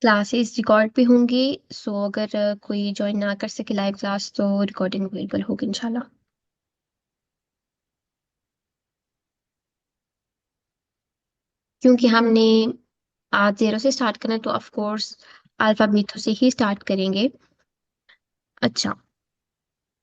Classes record भी होंगी। सो अगर कोई ज्वाइन ना कर सके लाइव क्लास तो रिकॉर्डिंग अवेलेबल होगी इंशाल्लाह। क्योंकि हमने आज 0 से स्टार्ट करना है तो ऑफ कोर्स अल्फाबेटों से ही स्टार्ट करेंगे। अच्छा,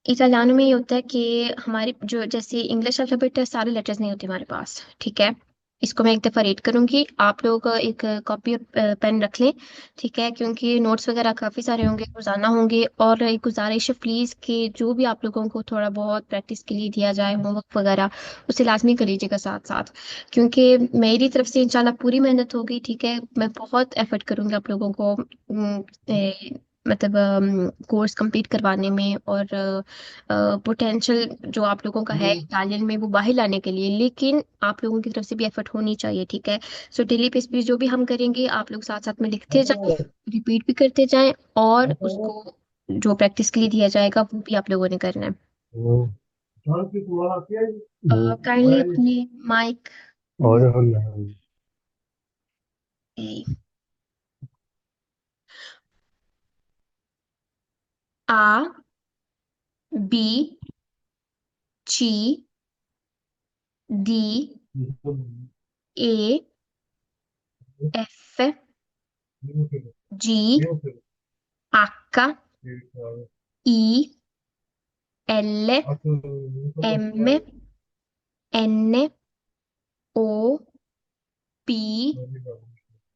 इटालियानो में ये होता है कि हमारे जो जैसे इंग्लिश अल्फाबेट है सारे लेटर्स नहीं होते हमारे पास, ठीक है। इसको मैं एक दफ़ा रीड करूंगी, आप लोग एक कॉपी और पेन रख लें, ठीक है, क्योंकि नोट्स वगैरह काफ़ी सारे होंगे, रोजाना होंगे। और एक गुजारिश है प्लीज़ कि जो भी आप लोगों को थोड़ा बहुत प्रैक्टिस के लिए दिया जाए होमवर्क वगैरह उसे लाजमी कर लीजिएगा साथ साथ। क्योंकि मेरी तरफ से इंशाल्लाह पूरी मेहनत होगी, ठीक है, मैं बहुत एफर्ट करूंगी आप लोगों को मतलब कोर्स कंप्लीट करवाने में और पोटेंशियल जो आप लोगों का है इटालियन में वो बाहर लाने के लिए। लेकिन आप लोगों की तरफ से भी एफर्ट होनी चाहिए, ठीक है। सो डेली बेस पे जो भी हम करेंगे आप लोग साथ साथ में लिखते जाएं, रिपीट भी करते जाएं, और उसको जो प्रैक्टिस के लिए दिया जाएगा वो भी आप लोगों ने करना है। काइंडली अपने माइक आ बी ची डी ए एफ जी एच ई एल एम एन ओ पी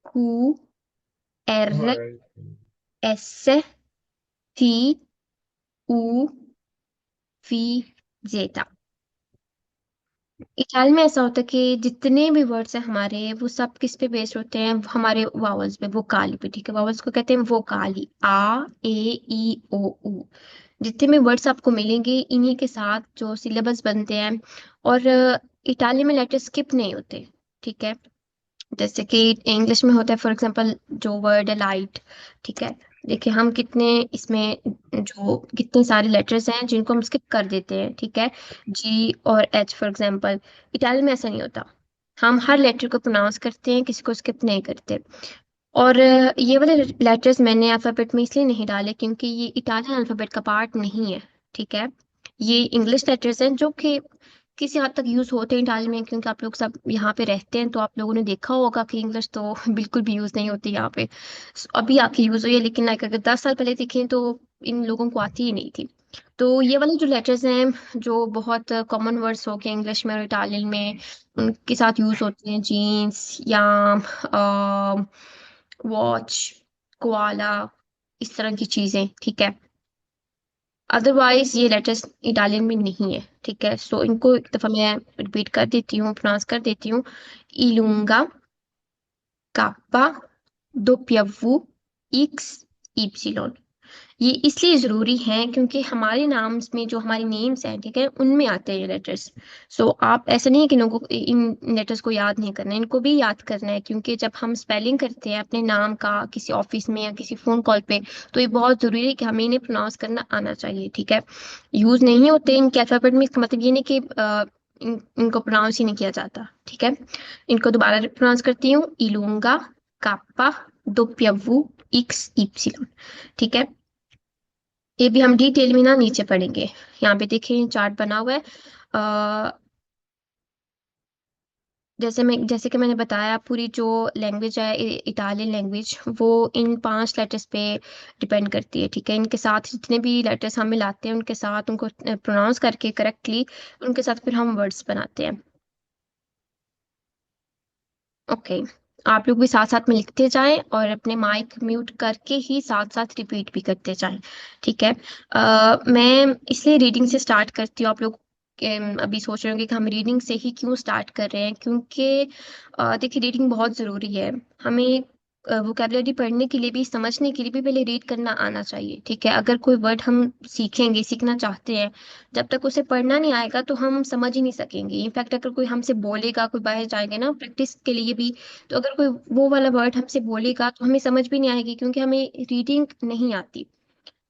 क्यू आर एस टी यू वी जेटा। इटालियन में ऐसा होता है कि जितने भी वर्ड्स हैं हमारे वो सब किस पे बेस्ड होते हैं, हमारे वावल्स पे, वोकाली पे, ठीक है। वावल्स को कहते हैं वोकाली, आ ए ई ओ उ। जितने भी वर्ड्स आपको मिलेंगे इन्हीं के साथ जो सिलेबस बनते हैं। और इटालियन में लेटर स्किप नहीं होते, ठीक है। जैसे कि इंग्लिश में होता है फॉर एग्जांपल जो वर्ड है लाइट, ठीक है। देखिए हम कितने इसमें जो कितने सारे लेटर्स हैं जिनको हम स्किप कर देते हैं, ठीक है। जी और एच फॉर एग्जांपल। इटालियन में ऐसा नहीं होता, हम हर लेटर को प्रोनाउंस करते हैं, किसी को स्किप नहीं करते। और ये वाले लेटर्स मैंने अल्फाबेट में इसलिए नहीं डाले क्योंकि ये इटालियन अल्फाबेट का पार्ट नहीं है, ठीक है। ये इंग्लिश लेटर्स हैं जो कि किसी हद तक यूज होते हैं इटालियन में, क्योंकि आप लोग सब यहाँ पे रहते हैं तो आप लोगों ने देखा होगा कि इंग्लिश तो बिल्कुल भी यूज नहीं होती यहाँ पे। अभी आके यूज हुई है, लेकिन लाइक अगर 10 साल पहले देखें तो इन लोगों को आती ही नहीं थी। तो ये वाले जो लेटर्स हैं जो बहुत कॉमन वर्ड्स हो गए इंग्लिश में और इटालियन में उनके साथ यूज होते हैं, जीन्स या वॉच, कोआला, इस तरह की चीजें, ठीक है। अदरवाइज ये लेटर्स इटालियन में नहीं है, ठीक है। सो इनको एक दफा मैं रिपीट कर देती हूँ, प्रोनाउंस कर देती हूँ। इलूंगा, काप्पा, दोप्यवू, इक्स, इप्सिलोन। ये इसलिए जरूरी है क्योंकि हमारे नाम्स में जो हमारी नेम्स हैं, ठीक है, उनमें आते हैं ये लेटर्स। सो आप ऐसा नहीं है कि लोगों को इन लेटर्स को याद नहीं करना है, इनको भी याद करना है, क्योंकि जब हम स्पेलिंग करते हैं अपने नाम का किसी ऑफिस में या किसी फोन कॉल पे तो ये बहुत जरूरी है कि हमें इन्हें प्रोनाउंस करना आना चाहिए, ठीक है। यूज नहीं होते इनके अल्फाबेट में, इसका मतलब ये नहीं कि इनको प्रोनाउंस ही नहीं किया जाता, ठीक है। इनको दोबारा प्रोनाउंस करती हूँ, इलूंगा, काप्पा, दोप्यवू, इक्स, इप्सिलॉन, ठीक है। ये भी हम डिटेल में ना नीचे पढ़ेंगे। यहाँ पे देखें चार्ट बना हुआ है। जैसे कि मैंने बताया पूरी जो लैंग्वेज है इटालियन लैंग्वेज वो इन 5 लेटर्स पे डिपेंड करती है, ठीक है। इनके साथ जितने भी लेटर्स हम मिलाते हैं उनके साथ उनको प्रोनाउंस करके करेक्टली उनके साथ फिर हम वर्ड्स बनाते हैं। ओके, आप लोग भी साथ साथ में लिखते जाएं और अपने माइक म्यूट करके ही साथ साथ रिपीट भी करते जाएं, ठीक है। मैं इसलिए रीडिंग से स्टार्ट करती हूँ। आप लोग अभी सोच रहे होंगे कि हम रीडिंग से ही क्यों स्टार्ट कर रहे हैं, क्योंकि देखिए रीडिंग बहुत ज़रूरी है। हमें वोकेबलरी पढ़ने के लिए भी समझने के लिए भी पहले रीड करना आना चाहिए, ठीक है। अगर कोई वर्ड हम सीखेंगे सीखना चाहते हैं, जब तक उसे पढ़ना नहीं आएगा तो हम समझ ही नहीं सकेंगे। इनफैक्ट अगर कोई हमसे बोलेगा, कोई बाहर जाएंगे ना प्रैक्टिस के लिए भी, तो अगर कोई वो वाला वर्ड हमसे बोलेगा तो हमें समझ भी नहीं आएगी क्योंकि हमें रीडिंग नहीं आती।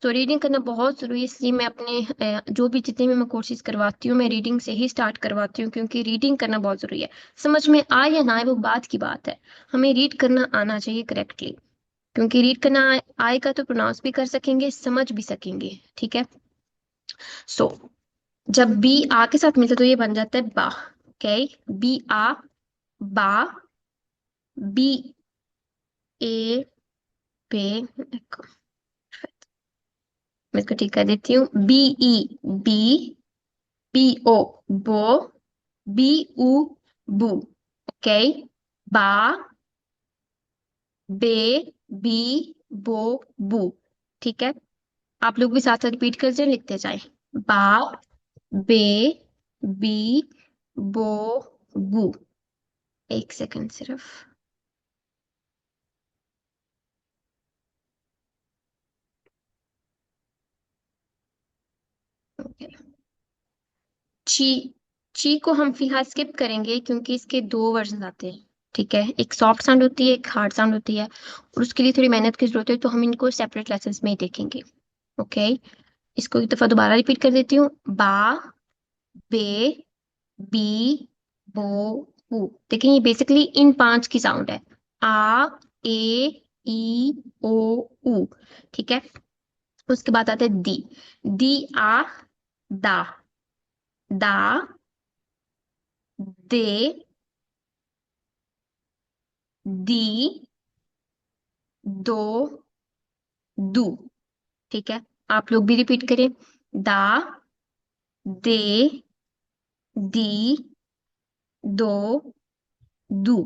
तो रीडिंग करना बहुत जरूरी है, इसलिए मैं अपने जो भी जितने भी मैं कोर्सेज करवाती हूँ मैं रीडिंग से ही स्टार्ट करवाती हूँ, क्योंकि रीडिंग करना बहुत जरूरी है। समझ में आए या ना आए वो बात की बात है, हमें रीड करना आना चाहिए करेक्टली। क्योंकि रीड करना आएगा तो प्रोनाउंस भी कर सकेंगे, समझ भी सकेंगे। ठीक है। सो जब बी आ के साथ मिलता है तो ये बन जाता है बा। ओके। बी आ, बा। बी ए पे, मैं इसको ठीक कर देती हूँ। बी ई, बी। बी ओ, बो। बी उ, बू। ओके। बा, बे, बी, बो, बू। ठीक है। आप लोग भी साथ साथ रिपीट कर जाए, लिखते जाए। बा, बे, बी, बो, बू। एक सेकंड सिर्फ। ओके। ची। ची को हम फिलहाल स्किप करेंगे क्योंकि इसके दो वर्जन आते हैं। ठीक है, एक सॉफ्ट साउंड होती है, एक हार्ड साउंड होती है, और उसके लिए थोड़ी मेहनत की जरूरत है, तो हम इनको सेपरेट लेसन्स में ही देखेंगे। ओके। इसको एक दफा दोबारा रिपीट कर देती हूँ। बा, बे, बी, बो, बू। देखिए ये बेसिकली इन पांच की साउंड है। आ, ए, ई, ओ, ऊ। ठीक है। उसके बाद आता है दी। दी आ, दा। दा, दे, दी, दो, दू। ठीक है। आप लोग भी रिपीट करें। दा, दे, दी, दो, दू।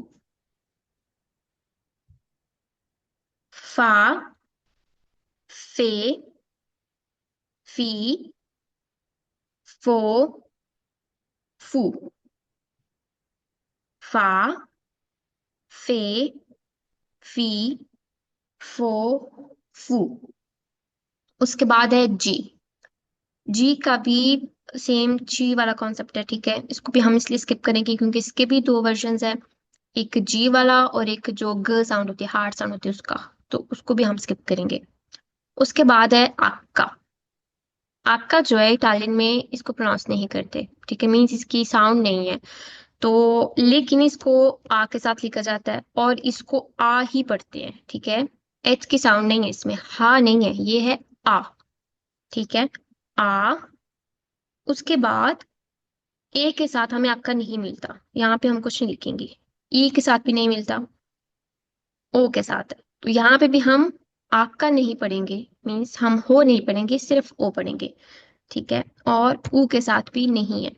फा, फे, फी, फो, फू। फा, फे, फी, फो, फू। उसके बाद है जी। जी का भी सेम ची वाला कॉन्सेप्ट है। ठीक है, इसको भी हम इसलिए स्किप करेंगे क्योंकि इसके भी दो वर्जन है। एक जी वाला और एक जो ग साउंड होती है, हार्ड साउंड होती है उसका। तो उसको भी हम स्किप करेंगे। उसके बाद है अक्का। अक्का जो है इटालियन में इसको प्रोनाउंस नहीं करते। ठीक है, मीन्स इसकी साउंड नहीं है। तो लेकिन इसको आ के साथ लिखा जाता है और इसको आ ही पढ़ते हैं। ठीक है। एच की साउंड नहीं है इसमें, हा नहीं है, ये है आ। ठीक है। आ। उसके बाद ए के साथ हमें अक्का नहीं मिलता, यहाँ पे हम कुछ नहीं लिखेंगे। ई के साथ भी नहीं मिलता, ओ के साथ है। तो यहाँ पे भी हम आका नहीं पढ़ेंगे, मीन्स हम हो नहीं पढ़ेंगे, सिर्फ ओ पढ़ेंगे। ठीक है। और ऊ के साथ भी नहीं है।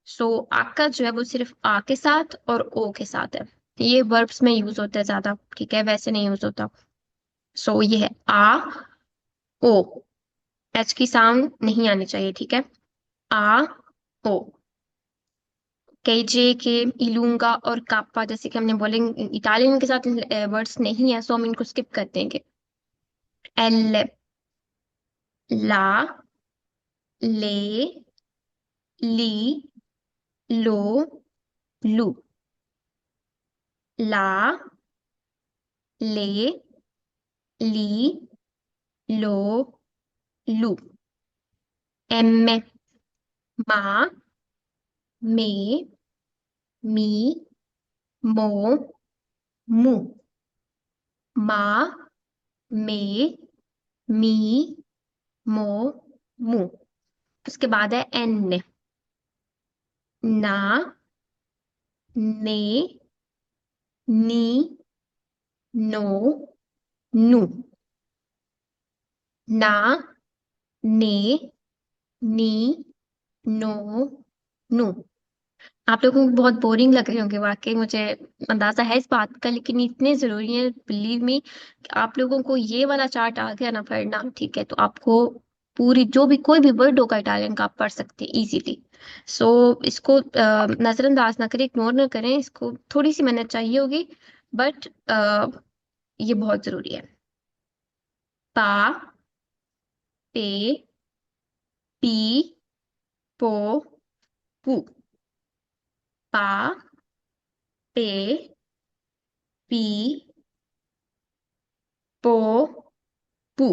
सो आका जो है वो सिर्फ आ के साथ और ओ के साथ है। ये वर्ब्स में यूज होता है ज्यादा। ठीक है, वैसे नहीं यूज होता। सो ये है आ, ओ। एच की साउंड नहीं आनी चाहिए। ठीक है। आ, ओ। केजे के, इलूंगा और कापा, जैसे कि हमने बोले इटालियन के साथ वर्ड्स नहीं है, सो हम इनको स्किप कर देंगे। एल, ला, ले, ली, लो, लू। ला, ले, ली, लो, लू। एम, मा, मे, मी, मो, मू। मा, मे, मी, मो, मू। उसके बाद है एन। ना, ने, नी, नो, नू। ना, ने, नी, नो, नू। आप लोगों को बहुत बोरिंग लग रहे होंगे, वाकई मुझे अंदाजा है इस बात का, लेकिन इतने जरूरी है बिलीव मी। आप लोगों को ये वाला चार्ट आ गया ना पढ़ना, ठीक है, तो आपको पूरी जो भी कोई भी वर्ड होगा इटालियन का आप पढ़ सकते हैं इजीली। सो इसको नजरअंदाज ना करें, इग्नोर ना करें, इसको थोड़ी सी मेहनत चाहिए होगी, बट ये बहुत जरूरी है। पा, पे, पी, पो, पू। पा, पे, पी, पो, पू।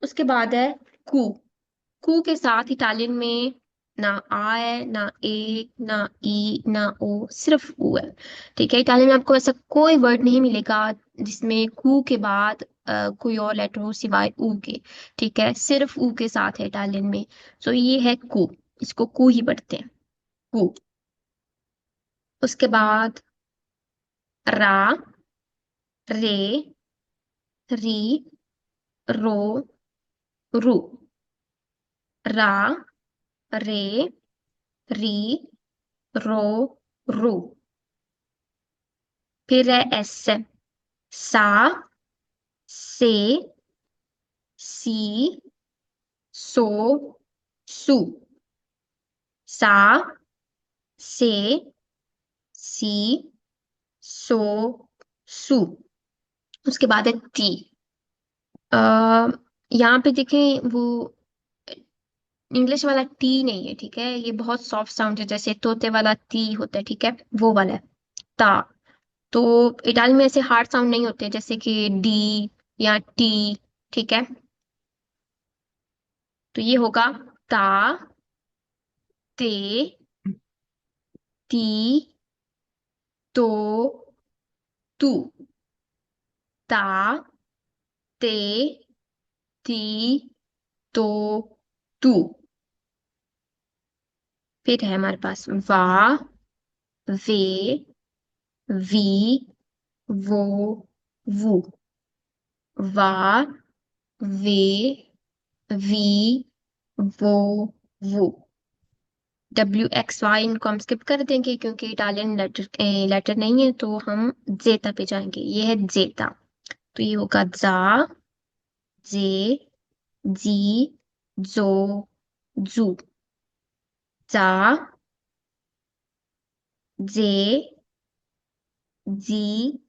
उसके बाद है कू। कू के साथ इटालियन में ना आ है, ना ए, ना ई, ना ओ, सिर्फ ऊ है। ठीक है, इटालियन में आपको ऐसा कोई वर्ड नहीं मिलेगा जिसमें कू के बाद कोई और लेटर हो सिवाय ऊ के। ठीक है, सिर्फ ऊ के साथ है इटालियन में। सो ये है कू, इसको कू ही पढ़ते हैं, कू। उसके बाद रा, रे, री, रो, रू। रा, रे, री, रो, रू। फिर है एस, सा, से, सी, सो, सू। सा, से, सी, सो, सू। उसके बाद है टी। आ, यहाँ पे देखें वो इंग्लिश वाला टी नहीं है। ठीक है, ये बहुत सॉफ्ट साउंड है, जैसे तोते वाला ती होता है। ठीक है, वो वाला है ता। तो इटालियन में ऐसे हार्ड साउंड नहीं होते जैसे कि डी या टी। ठीक है, तो ये होगा ता, ते, ती, तो, तू। ता, ते, ती, तो, तू। फिर है हमारे पास वा, वे, वी, वो, वू। वा, वे, वी, वो, वू। WXY इनको हम स्किप कर देंगे क्योंकि इटालियन लेटर लेटर नहीं है, तो हम जेता पे जाएंगे। ये है जेता। तो ये होगा जा, जे, जी, जो, जू। जा, जे, जी,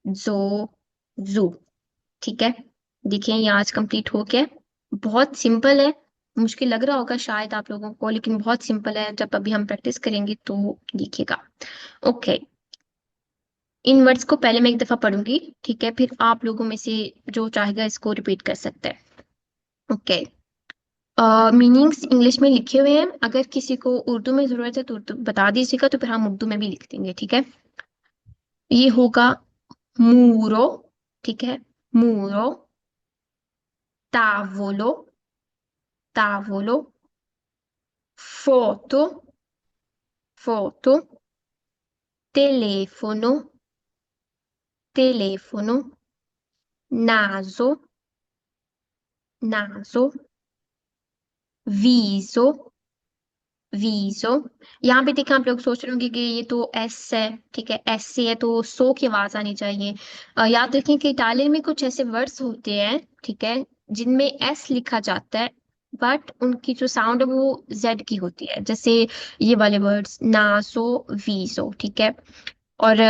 जो, जू। ठीक है, देखिए ये आज कंप्लीट हो गया। बहुत सिंपल है, मुश्किल लग रहा होगा शायद आप लोगों को, लेकिन बहुत सिंपल है। जब अभी हम प्रैक्टिस करेंगे तो देखिएगा। ओके, इन वर्ड्स को पहले मैं एक दफा पढ़ूंगी, ठीक है, फिर आप लोगों में से जो चाहेगा इसको रिपीट कर सकते हैं। ओके, मीनिंग्स इंग्लिश में लिखे हुए हैं, अगर किसी को उर्दू में जरूरत है तो उर्दू बता दीजिएगा, तो फिर हम उर्दू में भी लिख देंगे। ठीक है, ये होगा मूरो। ठीक है, मूरो, tavolo, tavolo, foto, foto, telefono, telefono, naso, naso, viso, Visio. यहाँ पे देखा आप लोग सोच रहे होंगे कि ये तो एस है। ठीक है, एस से है तो सो की आवाज आनी चाहिए। याद रखें कि इटालियन में कुछ ऐसे वर्ड्स होते हैं, ठीक है, जिनमें एस लिखा जाता है, बट उनकी जो साउंड है वो जेड की होती है, जैसे ये वाले वर्ड्स नासो, वीजो। ठीक है, और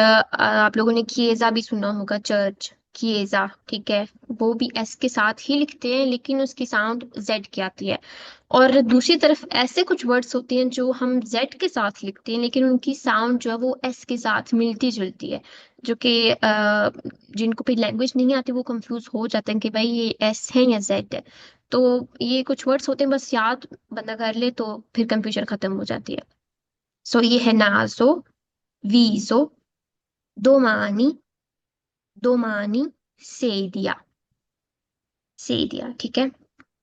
आप लोगों ने किएजा भी सुना होगा, चर्च, किएजा। ठीक है, वो भी एस के साथ ही लिखते हैं, लेकिन उसकी साउंड जेड की आती है। और दूसरी तरफ ऐसे कुछ वर्ड्स होते हैं जो हम जेड के साथ लिखते हैं, लेकिन उनकी साउंड जो है वो एस के साथ मिलती जुलती है, जो कि जिनको भी लैंग्वेज नहीं आती वो कंफ्यूज हो जाते हैं कि भाई ये एस है या जेड है। तो ये कुछ वर्ड्स होते हैं, बस याद बंदा कर ले तो फिर कंफ्यूजन खत्म हो जाती है। सो ये है नाजो, वीजो, domani, domani, sedia, sedia। ठीक है,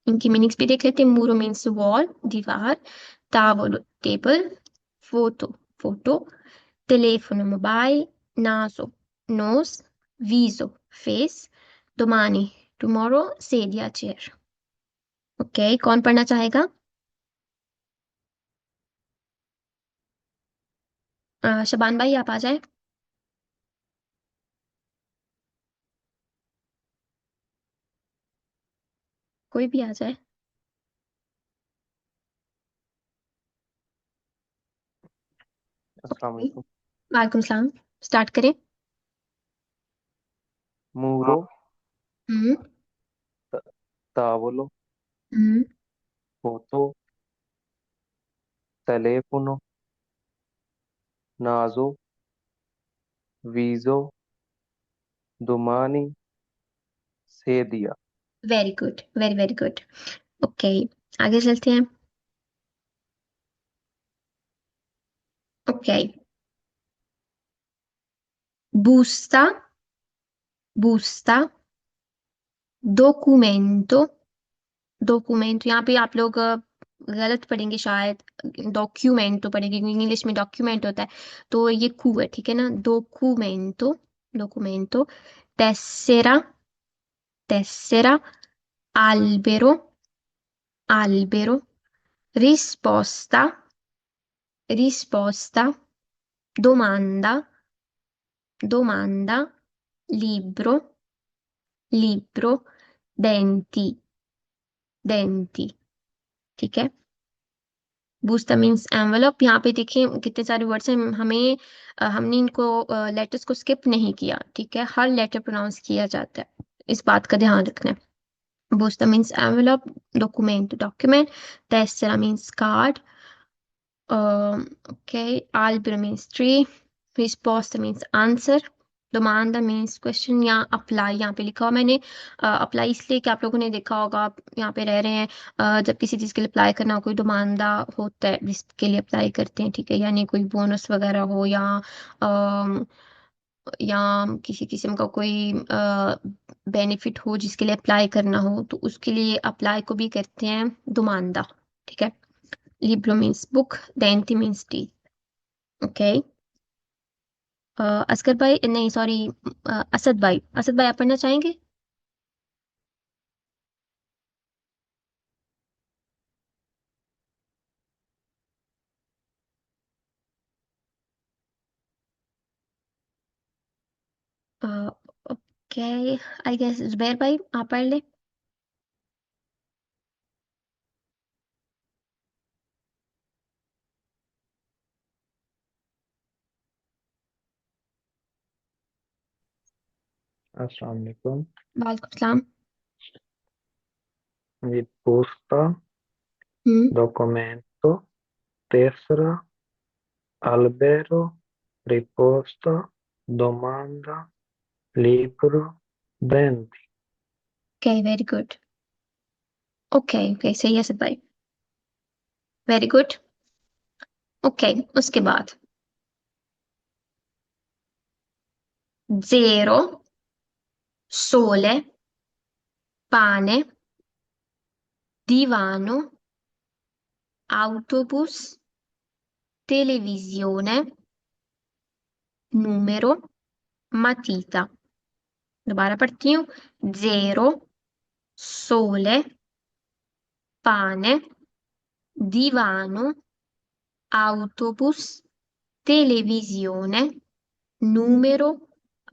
इनकी मीनिंग्स भी देख लेते हैं। मूरो मीन्स वॉल, दीवार, tavolo, टेबल, फोटो, photo, telefono, mobile, naso, nose, viso, face, domani, tomorrow, sedia, chair. Okay, कौन पढ़ना चाहेगा? शबान भाई आप आ जाए, कोई भी आ जाए। अस्सलाम ओके, वालेकुम। वालेकुम सलाम। स्टार्ट करें। मूरो, हम्म। त- तावलो, हम्म। फोतो, telefono, नाजो, वीजो, domani, सेदिया। Very good, very very good. Okay, आगे चलते हैं। Ok. Busta, busta, documento, documento यहाँ पे आप लोग गलत पढ़ेंगे शायद, डॉक्यूमेंटो पढ़ेंगे क्योंकि इंग्लिश में डॉक्यूमेंट होता है, तो ये कू है, ठीक है ना, डॉक्यूमेंटो, डॉक्यूमेंटो, टेसेरा, टेसेरा, albero, albero, risposta, risposta, domanda, domanda, libro, libro, denti, denti, ठीक है। बूस्टा मीन्स एनवेलप। यहाँ पे देखिए कितने सारे वर्ड्स हैं, हमें हमने इनको लेटर्स को स्किप नहीं किया, ठीक है, हर लेटर प्रोनाउंस किया जाता है, इस बात का ध्यान रखना है। बूस्टा मीन्स एनवेलप, डॉक्यूमेंट डॉक्यूमेंट, टेस्टरा means card, okay, albero means tree, risposta means answer, domanda means question या अप्लाई यहाँ पे लिखा हुआ मैंने। अप्लाई इसलिए कि आप लोगों ने देखा होगा, आप यहाँ पे रह रहे हैं, जब किसी चीज़ के लिए अप्लाई करना हो, कोई डिमांडा होता है जिसके लिए अप्लाई करते हैं, ठीक है, यानी कोई बोनस वगैरह हो अम, या किसी किस्म का कोई बेनिफिट हो जिसके लिए अप्लाई करना हो, तो उसके लिए अप्लाई को भी करते हैं दुमानदा, ठीक है। Libro means book, denti means teeth. Okay. Asghar भाई नहीं, सॉरी, असद भाई आप पढ़ना चाहेंगे? ओके, आई गेस जुबैर भाई आप पढ़ ले। अस्सलाम वालेकुम। वालेकुम सलाम। Risposta, हम्म। documento, tessera, albero, risposta, domanda, libro, denti. Okay, very good. Okay okay, सही है असद भाई, वेरी गुड। ओके, उसके बाद zero, sole, pane, divano, autobus, televisione, numero, matita। दोबारा पढ़ती हूँ। zero, sole, pane, divano, autobus, televisione, numero,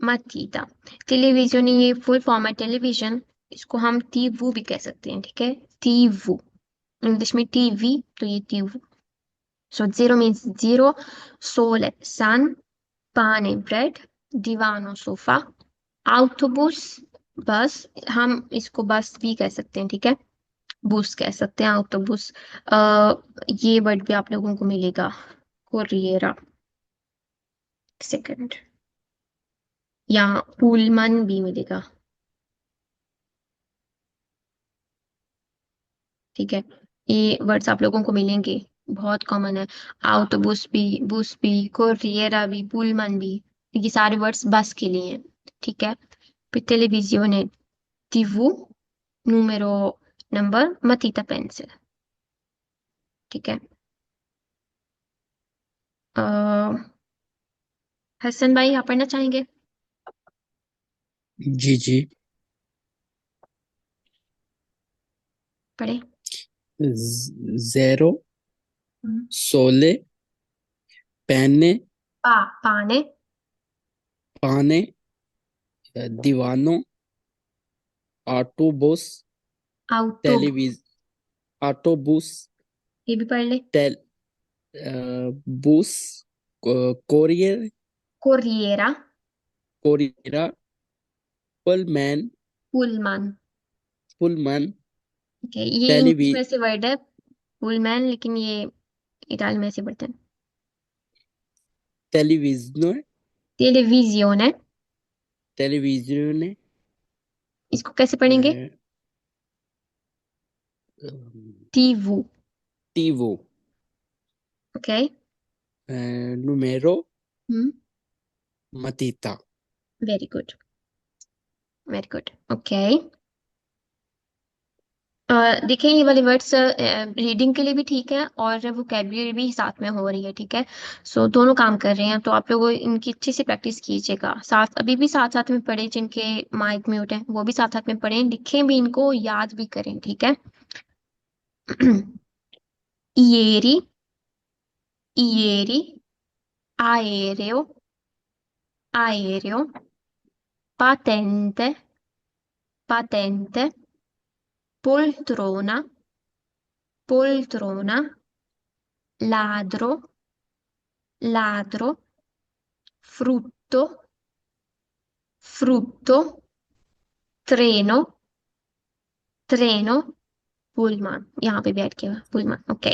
matita। Television ये full form है टेलीविजन, इसको हम टीवू भी कह सकते हैं, ठीक है, टीवू, इंग्लिश में टीवी, तो ये टीवू। सो जीरो मीन्स जीरो, सोल सन, पाने ब्रेड, दीवानो सोफा, autobus बस, हम इसको बस भी कह सकते हैं, ठीक है, बूस कह सकते हैं, autobus। आ, ये वर्ड भी आप लोगों को मिलेगा, कोरिएरा, सेकंड, या पुलमन भी मिलेगा, ठीक है, ये वर्ड्स आप लोगों को मिलेंगे, बहुत कॉमन है। बूस भी, कोरिएरा भी, पुलमन भी, ये सारे वर्ड्स बस के लिए हैं, ठीक है। फिर टेलीविजन, टीवू, número, नंबर, matita पेंसिल, ठीक है। अह, हसन भाई आप पढ़ना चाहेंगे? जी जी। पढ़े। ज़ेरो, हम्म। सोले, पहने, पाने, पाने, दीवानों, ऑटोबुस, आउटो, टेलीविज ऑटोबुस, ये भी पढ़ ले। टेल बुस, कोरियर, कोरिएरा, कोरिरा, पुलमैन, पुलमन, पुलमन, ठीक है, ये इंग्लिश टेलीवि में से वर्ड है पुलमैन, लेकिन ये इटालियन में से पढ़ते हैं। टेलीविजन, टेलीविजन, टेलीविजन, इसको कैसे पढ़ेंगे? टीवू, टीवो, ओके, número, हम्म, matita. Very good, very good, okay. देखिए ये वाले वर्ड्स रीडिंग के लिए भी ठीक है और वोकेबलरी भी साथ में हो रही है, ठीक है। सो दोनों काम कर रहे हैं, तो आप लोग इनकी अच्छे से प्रैक्टिस कीजिएगा। साथ अभी भी साथ साथ में पढ़ें, जिनके माइक म्यूट है वो भी साथ साथ में पढ़ें, लिखें भी इनको, याद भी करें, ठीक है। ieri, ieri, aereo, aereo, patente, patente, poltrona, poltrona, ladro, ladro, frutto, frutto, treno, treno, पुलमान, यहाँ पे बैठ के पुलमान, ओके।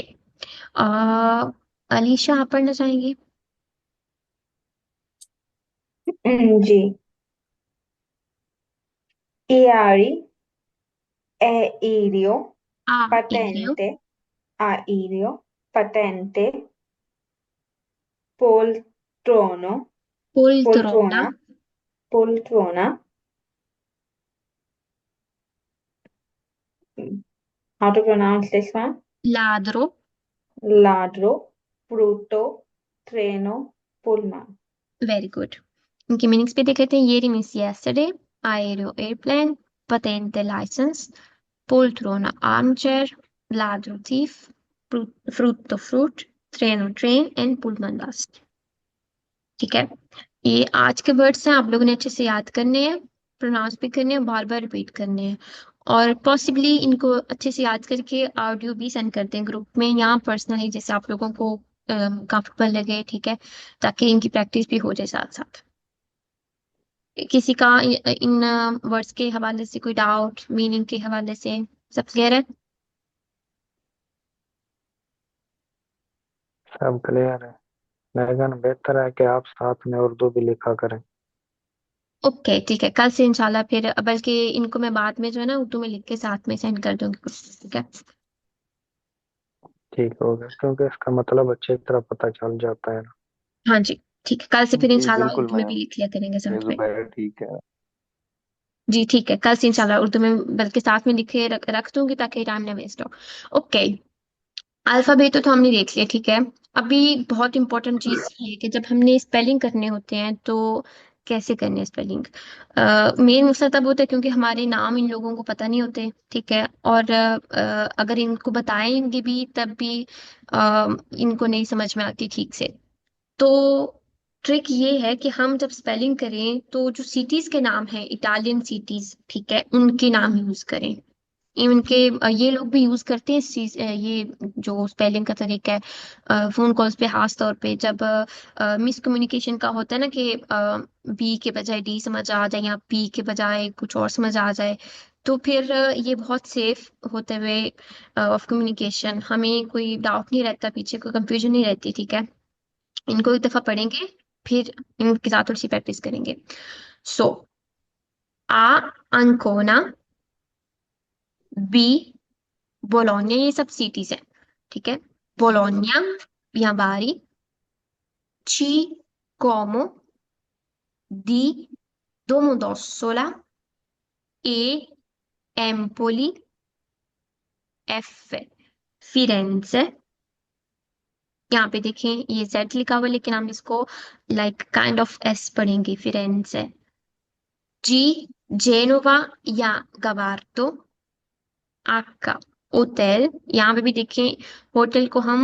अलीशा आप पढ़ना चाहेंगी? जी। Iari, aereo, आ एरियो, patente, aereo, patente, poltrono, poltrona, poltrona, poltrona. How to pronounce this one? ladro, Ladro, frutto, treno, pullman. Very good. इनकी meanings भी देख लेते हैं। येरी means yesterday, aereo airplane, patente licence, poltrona armchair, ladro thief, frutto fruit, treno train and pullman bus, ठीक है। ये आज के वर्ड्स हैं, आप लोगों ने अच्छे से याद करने हैं, प्रोनाउंस भी करने हैं, बार बार रिपीट करने हैं, और पॉसिबली इनको अच्छे से याद करके ऑडियो भी सेंड करते हैं ग्रुप में या पर्सनली, जैसे आप लोगों को कंफर्टेबल लगे, ठीक है, ताकि इनकी प्रैक्टिस भी हो जाए साथ साथ। किसी का इन वर्ड्स के हवाले से कोई डाउट, मीनिंग के हवाले से सब क्लियर है? सब क्लियर है। लेकिन बेहतर है कि आप साथ में उर्दू भी लिखा करें। ओके ठीक है, कल से इंशाल्लाह फिर, बल्कि इनको मैं बाद में जो है ना उर्दू में लिख के साथ में सेंड कर दूंगी कुछ, ठीक है। ठीक हो गया, क्योंकि इसका मतलब अच्छी तरह पता चल जाता है ना। हाँ जी, ठीक है, कल से फिर जी इंशाल्लाह बिल्कुल उर्दू में भी मैम। लिख लिया करेंगे ये साथ में। जुबैर ठीक है। जी ठीक है, कल से इंशाल्लाह उर्दू में बल्कि साथ में लिखे रख दूंगी, ताकि टाइम ना वेस्ट हो। ओके, अल्फाबेट तो हमने देख लिया, ठीक है। अभी बहुत इंपॉर्टेंट चीज ये है कि जब हमने स्पेलिंग करने होते हैं तो कैसे करने हैं स्पेलिंग। मेन मकसद तब होता है क्योंकि हमारे नाम इन लोगों को पता नहीं होते, ठीक है, और अगर इनको बताएंगे भी तब भी इनको नहीं समझ में आती ठीक से। तो ट्रिक ये है कि हम जब स्पेलिंग करें तो जो सिटीज के नाम हैं, इटालियन सिटीज, ठीक है, उनके नाम यूज करें। इवन के ये लोग भी यूज करते हैं ये जो स्पेलिंग का तरीका है फोन कॉल्स पे, खास तौर पे जब मिसकम्युनिकेशन का होता है ना, कि बी के बजाय डी समझ आ जाए या पी के बजाय कुछ और समझ आ जाए, तो फिर ये बहुत सेफ होते हुए ऑफ कम्युनिकेशन, हमें कोई डाउट नहीं रहता, पीछे कोई कंफ्यूजन नहीं रहती, ठीक है। इनको एक दफा पढ़ेंगे, फिर इनके साथ थोड़ी सी प्रैक्टिस करेंगे। सो आ अंकोना, बी बोलोनिया, ये सब सिटीज हैं, ठीक है। बोलोनिया या बारी, ची como, डी Domodossola, ए Empoli, एफ फिरेंजे, यहाँ पे देखें ये जेड लिखा हुआ है, लेकिन हम इसको लाइक काइंड ऑफ एस पढ़ेंगे, फिरेंजे। जी जेनोवा या गवार्तो, आका होटल, यहाँ पे भी देखें होटल को हम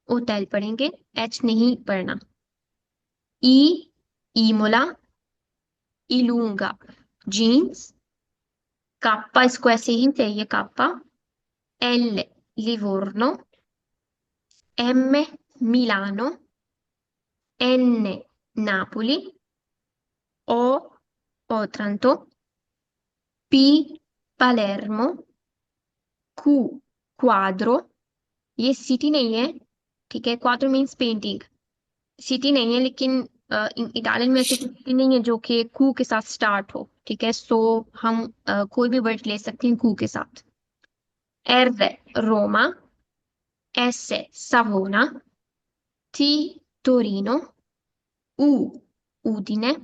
होटल पढ़ेंगे, एच नहीं पढ़ना। ई ईमोला, इलूंगा, जीन्स, काप्पा इसको ऐसे ही चाहिए काप्पा, L Livorno, M Milano, N Napoli, O Otranto, P Palermo, Q क्वाड्रो, ये सिटी नहीं है, ठीक है, क्वाड्रो मीन्स पेंटिंग, सिटी नहीं है, लेकिन इटालियन में ऐसी कोई सिटी नहीं है जो कि कू के साथ स्टार्ट हो, ठीक है। सो हम कोई भी वर्ड ले सकते हैं कू के साथ। R Roma, S Savona, T Torino, U, Udine,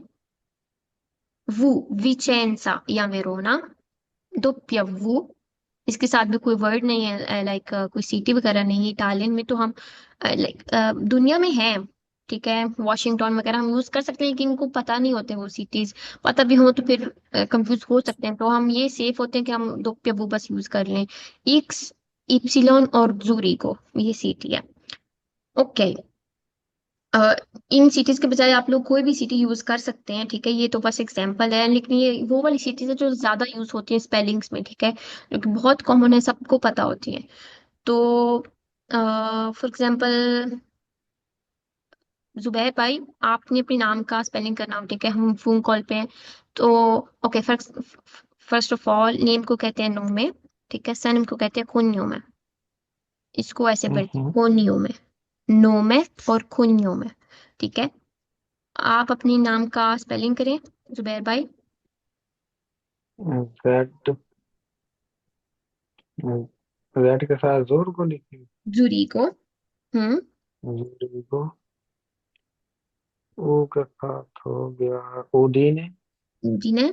V, Vicenza या वेरोना, W, इसके साथ भी कोई वर्ड नहीं है, लाइक कोई सिटी वगैरह नहीं है। इटालियन में तो हम लाइक दुनिया में है, ठीक है, वॉशिंगटन वगैरह हम यूज कर सकते हैं, लेकिन इनको पता नहीं होते वो सिटीज। पता भी हो तो फिर कंफ्यूज हो सकते हैं, तो हम ये सेफ होते हैं कि हम दो पे वो बस यूज कर लें। एक्स, इप्सिलॉन और जूरिको, ये सिटी है। ओके, अ, इन सिटीज के बजाय आप लोग कोई भी सिटी यूज कर सकते हैं, ठीक है, ये तो बस एग्जांपल है, लेकिन ये वो वाली सिटीज है जो ज्यादा यूज होती है स्पेलिंग्स में, ठीक है, जो कि बहुत कॉमन है, सबको पता होती है। तो फॉर एग्जांपल जुबैर भाई, आपने अपने नाम का स्पेलिंग करना हो, ठीक है, हम फोन कॉल पे हैं। तो okay, first first of all name को कहते हैं नोमे, ठीक है, सरनेम को कहते हैं कुन्यो में। इसको ऐसे पढ़ते हैं हम्म। कुन्यो में, नोमे और कुन्यो में, ठीक है। आप अपने नाम का स्पेलिंग करें जुबैर भाई। जेड, जेड के साथ जोर को लिखी। जूरी को। हम्म। को ओ के साथ हो गया उदीने, उदीने,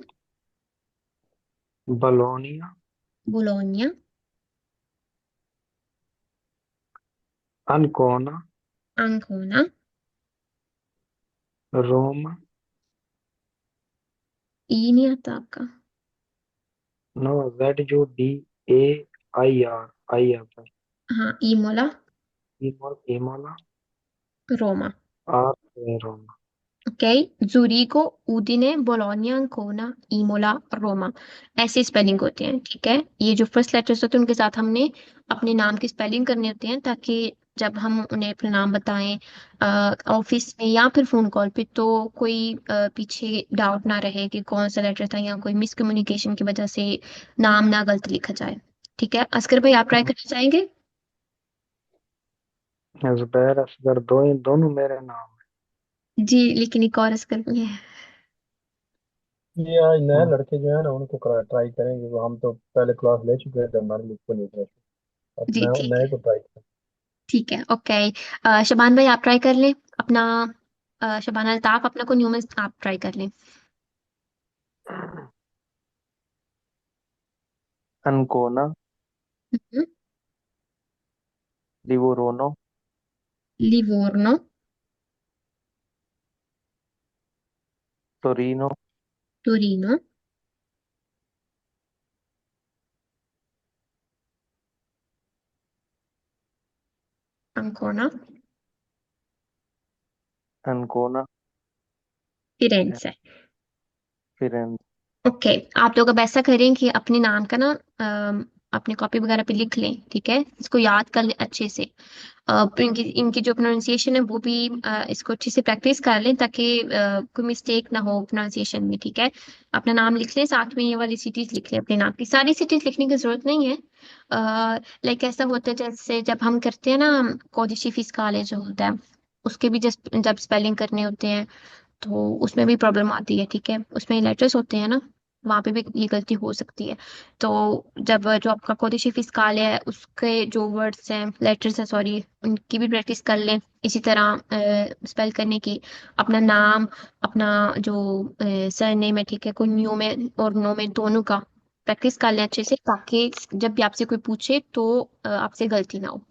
बलोनिया, बोलोनिया, अनकोना, अंकोना, रोमा। ई नहीं आता आपका। No, Z U D A I R, I आता है। हाँ, ईमोला, इमोला, रोमा। आर है Roma. Okay, Zurigo, Udine, Bologna, Ancona, Imola, Roma, ऐसे स्पेलिंग होते हैं, ठीक है। ये जो फर्स्ट लेटर्स होते हैं उनके साथ हमने अपने नाम की स्पेलिंग करनी होती है, ताकि जब हम उन्हें अपना नाम बताएं ऑफिस में या फिर फोन कॉल पे, तो कोई पीछे डाउट ना रहे कि कौन सा लेटर था, या कोई मिसकम्युनिकेशन की वजह से नाम ना गलत लिखा जाए। ठीक है, असगर भाई आप ट्राई करना चाहेंगे। जुबैर असगर, दो ही दोनों मेरे नाम जी, लेकिन एक और असगर भी है। ये आज नए हैं। लड़के जो है ना उनको ट्राई करेंगे, वो हम तो पहले क्लास ले चुके हैं तो हमारे लिए को नहीं था। अब जी नए ठीक नए है, को ट्राई करें। ठीक है, ओके। शबान भाई आप ट्राई कर लें अपना, शबाना अल्ताफ अपना को न्यूमन आप ट्राई कर लें। अनकोना, हम्म, लिवोरोनो, लिवोर्नो, टोरिनो, टोरिनो, अंकोना, अनकोना, फिरेंसे। फिरेंज। ओके, आप लोग अब ऐसा करें कि अपने नाम का ना अपनी कॉपी वगैरह पे लिख लें, ठीक है, इसको याद कर लें अच्छे से। इनकी इनकी जो प्रोनाउंसिएशन है वो भी इसको अच्छे से प्रैक्टिस कर लें, ताकि कोई मिस्टेक ना हो प्रोनाउंसिएशन में, ठीक है। अपना नाम लिख लें, साथ में ये वाली सिटीज लिख लें, अपने नाम की सारी सिटीज लिखने की जरूरत नहीं है। लाइक ऐसा होता है जैसे जब हम करते हैं ना, कोडिशी फिस्काले जो होता है, उसके भी जब स्पेलिंग करने होते हैं, तो उसमें भी प्रॉब्लम आती है, ठीक है, उसमें लेटर्स होते हैं ना, वहां पे भी ये गलती हो सकती है। तो जब जो आपका कोडिश फिस्काल है उसके जो वर्ड्स हैं, लेटर्स हैं सॉरी, उनकी भी प्रैक्टिस कर लें, इसी तरह स्पेल करने की। अपना नाम, अपना जो सरनेम है, ठीक है, को न्यू में और नो में दोनों का प्रैक्टिस कर लें अच्छे से, ताकि जब भी आपसे कोई पूछे तो आपसे गलती ना हो।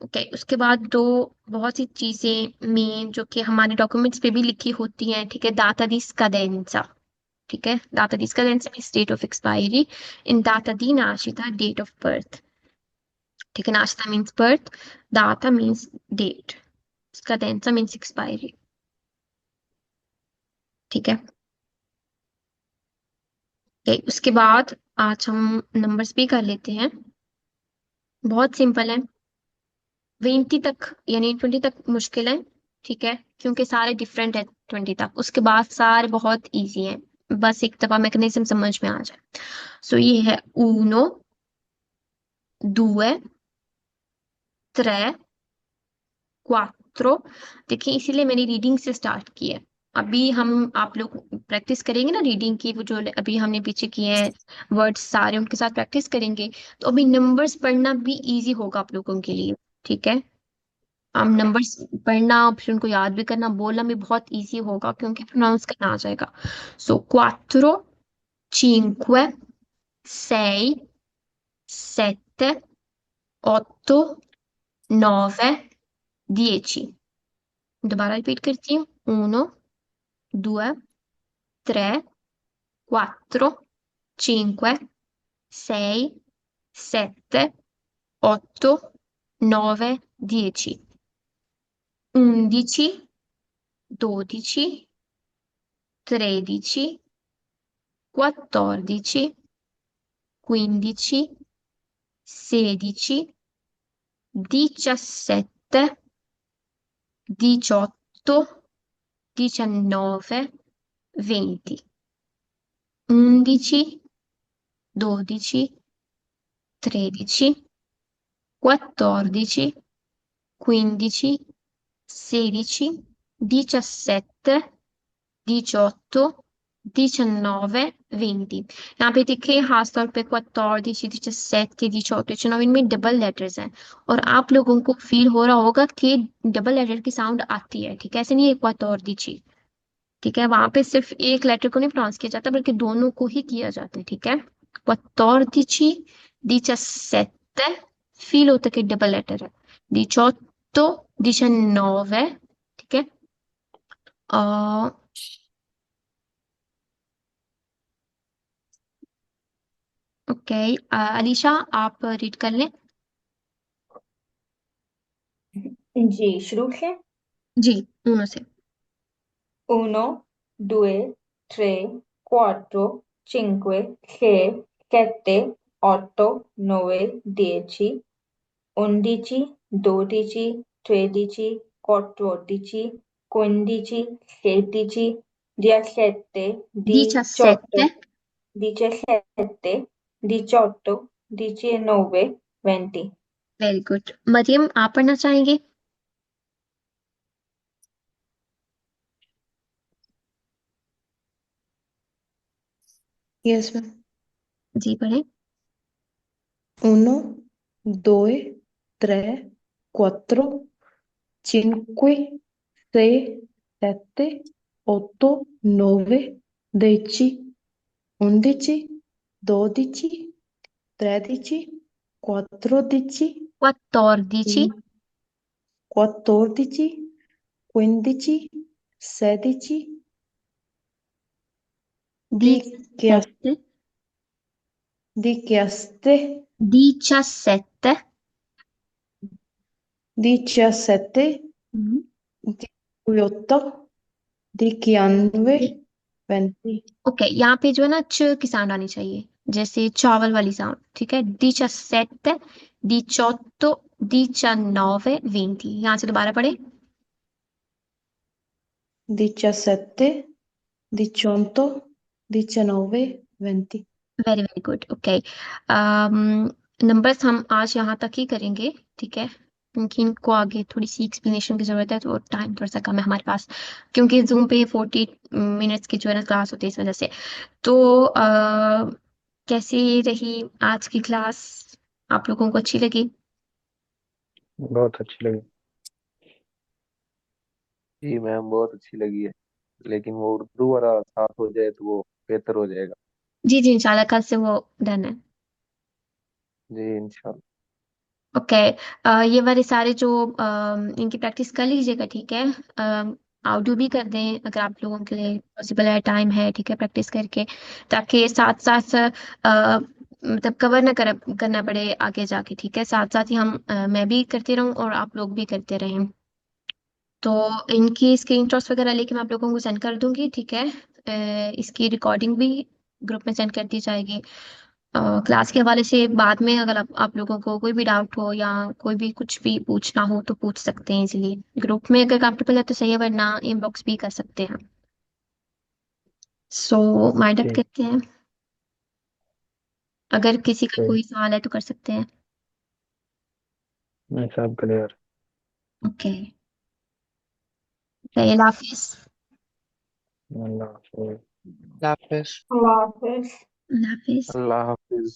ओके, उसके बाद दो बहुत सी चीजें मेन जो कि हमारे डॉक्यूमेंट्स पे भी लिखी होती हैं, ठीक है, दाता दी स्cadenza, ठीक है, दाता दी स्cadenza मीन्स डेट ऑफ एक्सपायरी, इन दाता दी nascita डेट ऑफ बर्थ, ठीक है, nascita मीन्स बर्थ, दाता मीन्स डेट, स्cadenza मीन्स एक्सपायरी, ठीक है। ओके, उसके बाद आज हम नंबर्स भी कर लेते हैं, बहुत सिंपल है। 20 तक यानी 20 तक मुश्किल है, ठीक है, क्योंकि सारे डिफरेंट है 20 तक, उसके बाद सारे बहुत इजी हैं, बस एक दफा मैकेनिज्म समझ में आ जाए। सो ये है uno, due, tre, quattro। देखिए, इसीलिए मैंने रीडिंग से स्टार्ट की है। अभी हम आप लोग प्रैक्टिस करेंगे ना रीडिंग की, वो जो अभी हमने पीछे किए हैं वर्ड्स सारे, उनके साथ प्रैक्टिस करेंगे, तो अभी नंबर्स पढ़ना भी इजी होगा आप लोगों के लिए, ठीक है। आप नंबर्स पढ़ना, ऑप्शन को याद भी करना, बोलना भी बहुत इजी होगा क्योंकि प्रोनाउंस करना आ जाएगा। सो quattro, cinque, sei, sette, otto, nove, 10। दोबारा रिपीट करती हूँ। 1, 2, 3, 4, 5, 6, 7, 8, 9, 10, 11, 12, 13, 14, 15, 16, 17, 18, 19, 20, 11, 12, 13, 14, 15, 16, 17, 18, 19, 20। यहाँ पे देखिए खास तौर पे 14, 17, 18, 19 इनमें डबल लेटर्स हैं। और आप लोगों को फील हो रहा होगा कि डबल लेटर की साउंड आती है, ठीक है? ऐसे नहीं है 14, ठीक है? वहां पे सिर्फ एक लेटर को नहीं प्रोनाउंस किया जाता बल्कि दोनों को ही किया जाता है, ठीक है? 14, 17, फील होता है कि डबल लेटर है। 18, 19, ठीक है? ओके, अलीशा आप रीड कर लें। जी शुरू से। जी, उनो से। Uno, due, tre, quattro, cinque, sei, sette, otto, nove, 10, 11, 12, 13, 14, 15, 16, 17, 18, 17, 17, 18, 19, 20। Very good. Maryam आप पढ़ना चाहेंगे? Yes ma'am. जी पढ़े। Uno, due, tre, quattro, cinque, sei, sette, otto, nove, 10, 11, 12, 13, 14, 14, 14, 15, 16, 17, 17, 17, 17, हम्म, 18, 19, 20। ओके, यहाँ पे जो है ना च की साउंड आनी चाहिए, जैसे चावल वाली साउंड, ठीक है? 17, 18, 19, 20। यहाँ से दोबारा पढ़े। 17, 18, 19, 20। Very very good. Okay, numbers हम आज यहाँ तक ही करेंगे, ठीक है? क्योंकि इनको आगे थोड़ी सी एक्सप्लेनेशन की जरूरत है, तो टाइम थोड़ा सा कम है हमारे पास, क्योंकि जूम पे 40 मिनट्स की जो है ना क्लास होती है, इस वजह से। तो कैसी रही आज की क्लास? आप लोगों को अच्छी लगी? बहुत अच्छी लगी। जी मैम बहुत अच्छी लगी है, लेकिन वो उर्दू वाला साथ हो जाए तो वो बेहतर हो जाएगा। जी जी, इंशाल्लाह कल से वो डन है। जी इंशाल्लाह। ओके, ये वाले सारे जो इनकी प्रैक्टिस कर लीजिएगा, ठीक है? आउडियो भी कर दें अगर आप लोगों के लिए पॉसिबल है, टाइम है, ठीक है? प्रैक्टिस करके, ताकि साथ साथ मतलब कवर ना करना पड़े आगे जाके, ठीक है? साथ साथ ही हम मैं भी करती रहूं और आप लोग भी करते रहें। तो इनकी स्क्रीनशॉट्स वगैरह लेके मैं आप लोगों को सेंड कर दूंगी, ठीक है? इसकी रिकॉर्डिंग भी ग्रुप में सेंड कर दी जाएगी। क्लास के हवाले से बाद में अगर आप लोगों को कोई भी डाउट हो या कोई भी कुछ भी पूछना हो तो पूछ सकते हैं इजीली। ग्रुप में अगर कंफर्टेबल है तो सही है, वरना इनबॉक्स भी कर सकते हैं। सो माइंड अप ठीक। करते हैं, अगर किसी का ठीक। कोई सवाल है तो कर सकते हैं। मैं सब क्लियर। ओके, अल्लाह हाफिज। अल्लाह हाफिज़। अल्लाह हाफिज। अल्लाह हाफिज। अल्लाह हाफिज। अल्लाह हाफिज।